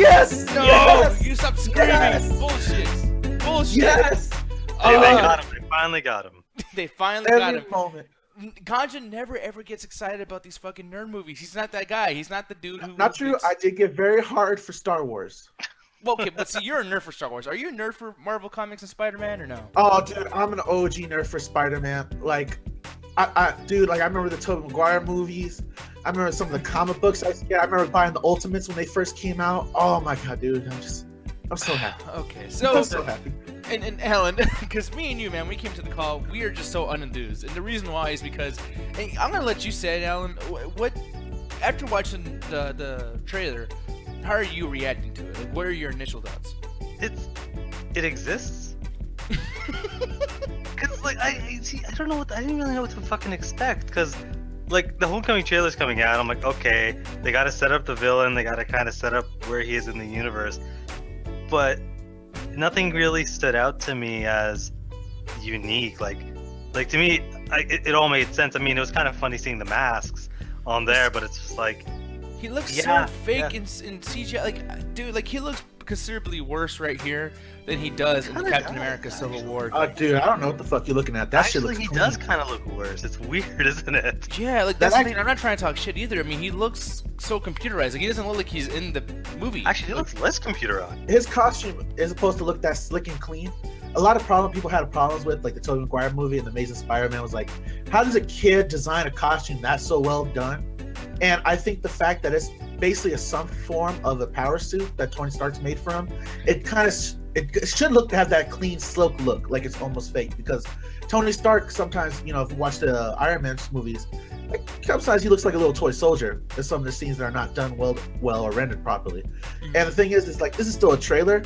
Yes! No! Yes! You stop screaming! Yes! Bullshit! Bullshit! Yes! Hey, they got him. They finally got him. They finally got Every him. moment. Ganja never ever gets excited about these fucking nerd movies. He's not that guy. He's not the dude who. Not true. I did get very hard for Star Wars. Well, okay, but see, you're a nerd for Star Wars. Are you a nerd for Marvel Comics and Spider-Man or no? Oh, dude, I'm an OG nerd for Spider-Man. Like, dude, like I remember the Tobey Maguire movies. I remember some of the comic books. I remember buying the Ultimates when they first came out. Oh my god, dude, I'm so happy. Okay, so I'm so happy. And Alan, because me and you, man, we came to the call. We are just so unenthused, and the reason why is because I'm gonna let you say it, Alan. What after watching the trailer, how are you reacting to it? Like, what are your initial thoughts? It exists. Cause like I don't know I didn't really know what to fucking expect. Cause like the Homecoming trailer's coming out, I'm like, okay, they gotta set up the villain, they gotta kind of set up where he is in the universe, but nothing really stood out to me as unique. Like to me, it all made sense. I mean, it was kind of funny seeing the masks on there, but it's just like he looks so fake in CGI. Like, dude, like he looks considerably worse right here than he does in Captain America Civil War. Dude, I don't know what the fuck you're looking at. That shit looks he clean. does kind of look worse. It's weird, isn't it? Yeah, like that's the thing. I'm not trying to talk shit either. I mean, he looks so computerized. Like he doesn't look like he's in the movie. Actually, he looks less computerized. His costume is supposed to look that slick and clean. A lot of people had problems with, like the Tobey Maguire movie and the Amazing Spider-Man was like, how does a kid design a costume that's so well done? And I think the fact that it's basically some form of a power suit that Tony Stark's made for him, it should have that clean, slick look, like it's almost fake. Because Tony Stark sometimes, you know, if you watch the Iron Man movies, like sometimes he looks like a little toy soldier. There's some of the scenes that are not done well or rendered properly. And the thing is like this is still a trailer.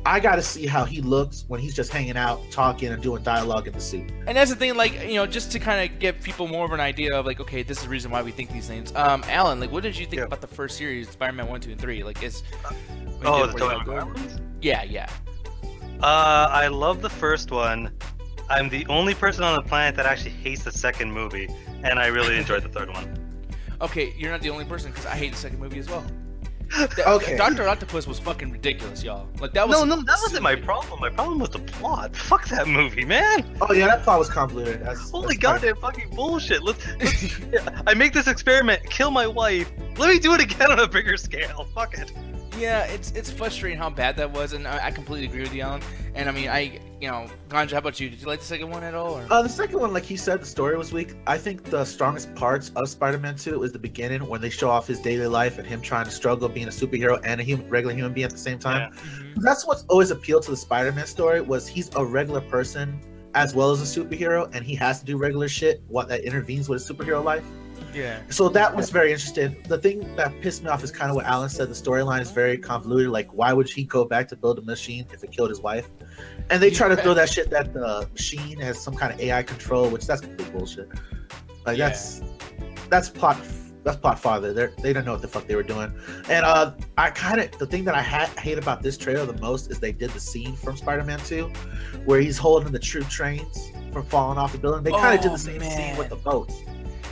I gotta see how he looks when he's just hanging out, talking, and doing dialogue in the suit. And that's the thing, like, you know, just to kind of give people more of an idea of, like, okay, this is the reason why we think these things. Alan, like, what did you think about the first series, Spider-Man 1, 2, and 3? Like, the Tobey Maguire ones? Yeah. I love the first one. I'm the only person on the planet that actually hates the second movie, and I really enjoyed the third one. Okay, you're not the only person, because I hate the second movie as well. Okay. Dr. Octopus was fucking ridiculous, y'all. Like that was that wasn't my problem. My problem was the plot. Fuck that movie, man. Oh yeah, that plot was convoluted. Holy goddamn fucking bullshit. Let's I make this experiment, kill my wife. Let me do it again on a bigger scale. Fuck it. Yeah, it's frustrating how bad that was, and I completely agree with you, Alan. And I mean, Ganja, how about you? Did you like the second one at all? Or? The second one, like he said, the story was weak. I think the strongest parts of Spider-Man 2 is the beginning when they show off his daily life and him trying to struggle being a superhero and a regular human being at the same time. Yeah. That's what's always appealed to the Spider-Man story was he's a regular person as well as a superhero, and he has to do regular shit that intervenes with his superhero life. Yeah. So that was very interesting. The thing that pissed me off is kind of what Alan said. The storyline is very convoluted. Like, why would he go back to build a machine if it killed his wife? And they try to throw that shit that the machine has some kind of AI control, which that's complete bullshit. Like that's plot father. They don't know what the fuck they were doing. And the thing that I hate about this trailer the most is they did the scene from Spider-Man 2 where he's holding the troop trains from falling off the building. They kind of did the same scene with the boats.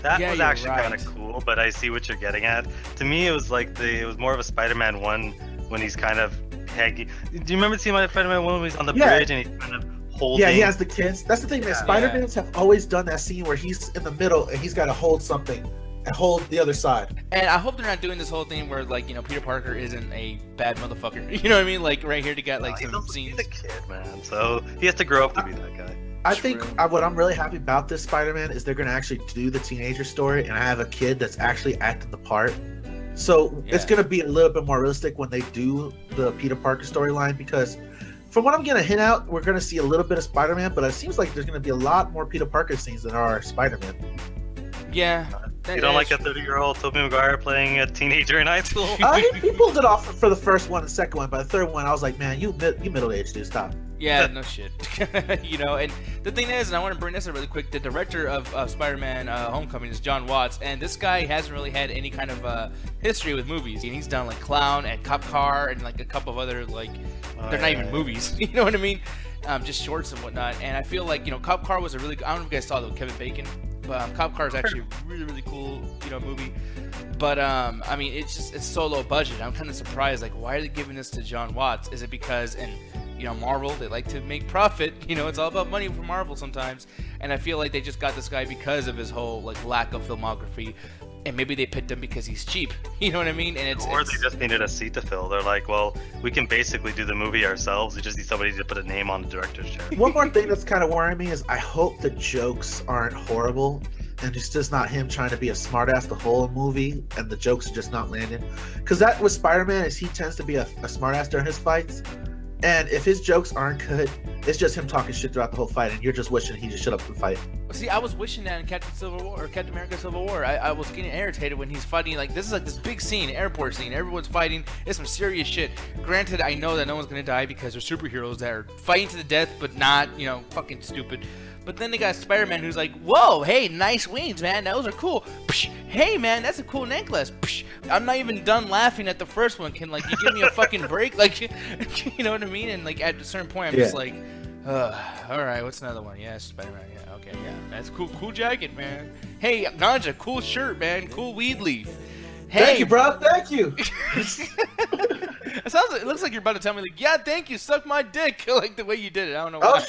That was actually kind of cool, but I see what you're getting at. To me, it was like it was more of a Spider-Man 1 when he's kind of hanging. Do you remember seeing my Spider-Man 1 when he's on the bridge and he's kind of holding? Yeah, he has the kids. That's the thing, man. Spider-Mans have always done that scene where he's in the middle and he's got to hold something and hold the other side. And I hope they're not doing this whole thing where, like, Peter Parker isn't a bad motherfucker. You know what I mean? Like, right here to get, like, some scenes. He's a kid, man, so he has to grow up to be that guy. I think what I'm really happy about this Spider-Man is they're going to actually do the teenager story and have a kid that's actually acting the part. So it's going to be a little bit more realistic when they do the Peter Parker storyline, because from what I'm getting a hint out, we're going to see a little bit of Spider-Man, but it seems like there's going to be a lot more Peter Parker scenes than there are Spider-Man. Yeah. You don't like a 30-year-old Tobey Maguire playing a teenager in high school? He pulled it off for the first one and the second one, but the third one, I was like, man, you middle-aged, dude, stop. Yeah, no shit. And the thing is, and I want to bring this up really quick, the director of Spider-Man Homecoming is John Watts, and this guy hasn't really had any kind of history with movies. And he's done, like, Clown and Cop Car and, like, a couple of other, like, they're not even movies, you know what I mean? Just shorts and whatnot. And I feel like, Cop Car was a really good, I don't know if you guys saw it with Kevin Bacon. Cop Car is actually a really, really cool, you know, movie. But I mean, it's so low budget. I'm kind of surprised. Like, why are they giving this to John Watts? Is it because you know, Marvel, they like to make profit. You know, it's all about money for Marvel sometimes. And I feel like they just got this guy because of his whole like lack of filmography. And maybe they picked him because he's cheap. You know what I mean? And or they just needed a seat to fill. They're like, well, we can basically do the movie ourselves. We just need somebody to put a name on the director's chair. One more thing that's kind of worrying me is I hope the jokes aren't horrible and it's just not him trying to be a smartass the whole movie and the jokes are just not landing. Because that with Spider-Man is he tends to be a smartass during his fights. And if his jokes aren't good, it's just him talking shit throughout the whole fight, and you're just wishing he just shut up and fight. See, I was wishing that in Captain America Civil War. I was getting irritated when he's fighting. Like, this is like this big scene, airport scene. Everyone's fighting. It's some serious shit. Granted, I know that no one's gonna die because they're superheroes that are fighting to the death, but not, you know, fucking stupid. But then they got Spider-Man who's like, whoa, hey, nice wings, man. Those are cool. Psh, hey, man, that's a cool necklace. Psh, I'm not even done laughing at the first one. Can, like, you give me a fucking break? Like, you know what I mean? And, like, at a certain point, I'm just like, all right, what's another one? Yeah, Spider-Man. Yeah, okay, yeah. That's cool. Cool jacket, man. Hey, Nanja, cool shirt, man. Cool weed leaf. Hey. Thank you, bro. Thank you. It looks like you're about to tell me, like, yeah, thank you. Suck my dick. Like, the way you did it. I don't know why.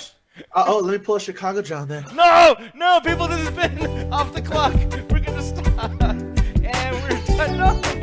Let me pull a Chicago John then. No, people, this has been Off the Clock. We're gonna stop. And we're done. No.